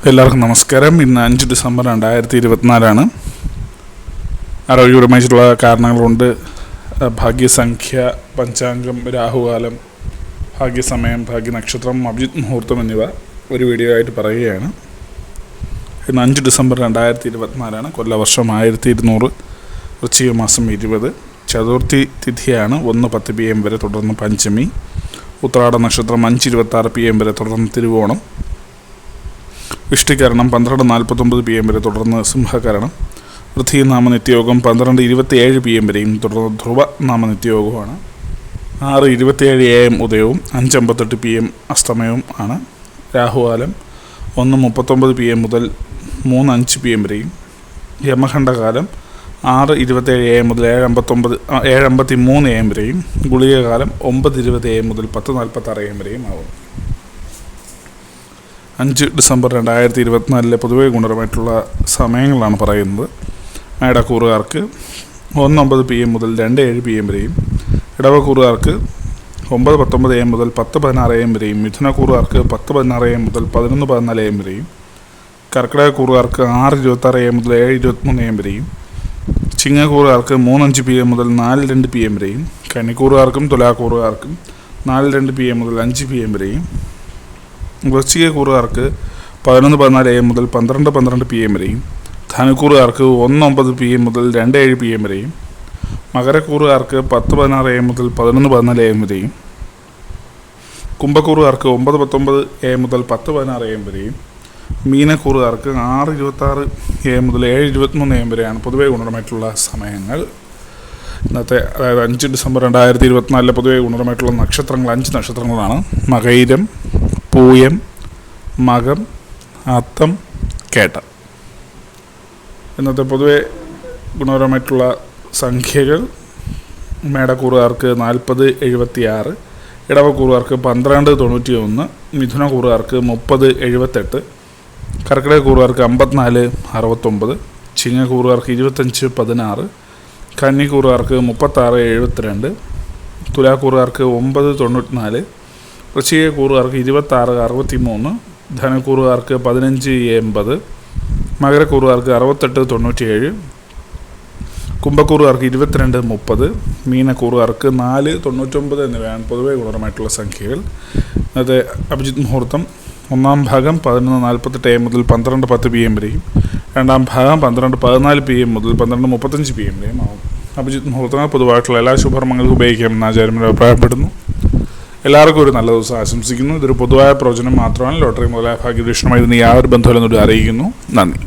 എല്ലാവർക്കും നമസ്കാരം. ഇന്ന് 5 ഡിസംബർ 2024 ആരോഗ്യപരമായിട്ടുള്ള കാരണങ്ങൾ കൊണ്ട് ഭാഗ്യസംഖ്യ, പഞ്ചാംഗം, രാഹുകാലം, ഭാഗ്യസമയം, ഭാഗ്യനക്ഷത്രം, അഭിജിത്ത് മുഹൂർത്തം എന്നിവ ഒരു വീഡിയോ ആയിട്ട് പറയുകയാണ്. ഇന്ന് 5 ഡിസംബർ 2024 കൊല്ലവർഷം 1200, വൃശ്ചിക മാസം 20, ചതുർത്ഥി തിഥിയാണ് 1:10 PM വരെ, തുടർന്ന് പഞ്ചമി, ഉത്രാട നക്ഷത്രം 5:26 PM വരെ, തുടർന്ന് തിരുവോണം, വിഷ്ടികരണം 12:49 PM വരെ, തുടർന്ന് സിംഹകരണം, വൃശ്ചികനാമ നിത്യയോഗം 12:27 PM വരെയും, തുടർന്ന് ധ്രുവ നാമ നിത്യയോഗമാണ്. 6:27 AM ഉദയവും 5:58 PM അസ്തമയവും ആണ്. രാഹുകാലം 1:39 PM മുതൽ 3:05 PM വരെയും, യമഖണ്ഡകാലം 6:27 AM മുതൽ 7:53 AM വരെയും, ഗുളികകാലം 9:20 AM മുതൽ 10:46 AM വരെയും ആവും. 5 ഡിസംബർ 2024 പൊതുവെ ഗുണപരമായിട്ടുള്ള സമയങ്ങളാണ് പറയുന്നത്. മേടക്കൂറുകാർക്ക് 1:09 PM മുതൽ 2:07 PM വരെയും, ഇടവക്കൂറുകാർക്ക് 9:19 AM മുതൽ 10:16 AM വരെയും, മിഥുനക്കൂറുകാർക്ക് 10:16 AM മുതൽ 11:14 AM വരെയും, കർക്കിടകക്കൂറുകാർക്ക് 6:26 AM മുതൽ 7:23 AM വരെയും, ചിങ്ങക്കൂറുകാർക്ക് 3:05 PM മുതൽ 4:02 PM വരെയും, കന്നിക്കൂറുകാർക്കും തുലാക്കൂറുകാർക്കും 4:02 PM മുതൽ 5 PM വരെയും, വൃശ്ചികക്കൂറുകാർക്ക് 11:14 AM മുതൽ 12:12 PM വരെയും, ധനുക്കൂറുകാർക്ക് 1:09 PM മുതൽ 2:07 PM വരെയും, മകരക്കൂറുകാർക്ക് 10:16 AM മുതൽ 11:14 AM വരെയും, കുംഭക്കൂറുകാർക്ക് 9:19 AM മുതൽ 10:16 AM വരെയും, മീനക്കൂറുകാർക്ക് 6:26 AM മുതൽ 7:23 AM വരെയാണ് പൊതുവെ ഗുണപരമായിട്ടുള്ള സമയങ്ങൾ. ഇന്നത്തെ അതായത് 5 ഡിസംബർ 2024 പൊതുവെ ഗുണപരമായിട്ടുള്ള നക്ഷത്രങ്ങൾ 5 നക്ഷത്രങ്ങളാണ്: മകയിരം, പൂയം, മകം, അത്തം, കേട്ട. ഇന്നത്തെ പൊതുവെ ഗുണപരമായിട്ടുള്ള സംഖ്യകൾ: മേടക്കൂറുകാർക്ക് 40:76, ഇടവക്കൂറുകാർക്ക് 12:91, മിഥുനക്കൂറുകാർക്ക് 30:78, കർക്കിടകക്കൂറുകാർക്ക് 54:69, ചിങ്ങക്കൂറുകാർക്ക് 25:16, കന്നിക്കൂറുകാർക്ക് 36:72, തുലാക്കൂറുകാർക്ക് 9:94, വൃശ്ചികക്കൂറുകാർക്ക് 26:63, ധനുക്കൂറുകാർക്ക് 15:80, മകരക്കൂറുകാർക്ക് 68:97, കുംഭക്കൂറുകാർക്ക് 22:30, മീനക്കൂറുകാർക്ക് 4:99 എന്നിവയാണ് പൊതുവെ ഗുണപരമായിട്ടുള്ള സംഖ്യകൾ. ഇന്നത്തെ അഭിജിത്ത് മുഹൂർത്തം 1-ാം ഭാഗം 11:48 AM മുതൽ 12:10 PM വരെയും, 2-ാം ഭാഗം 12:14 PM മുതൽ 12:35 PM വരെയും ആവും. അഭിജിത്ത് മുഹൂർത്തങ്ങൾ പൊതുവായിട്ടുള്ള എല്ലാ ശുഭകർമ്മങ്ങൾക്കും ഉപയോഗിക്കാമെന്ന് ആചാര്യന്മാർ അഭിപ്രായപ്പെടുന്നു. എല്ലാവർക്കും ഒരു നല്ല ദിവസം ആശംസിക്കുന്നു. ഇതൊരു പൊതുവായ പ്രവചനം മാത്രമാണ്. ലോട്ടറി മുതലായ ഭാഗ്യദൃഷ്ടമായി ഇതിന് യാതൊരു ബന്ധമില്ലെന്നൊരു അറിയിക്കുന്നു. നന്ദി.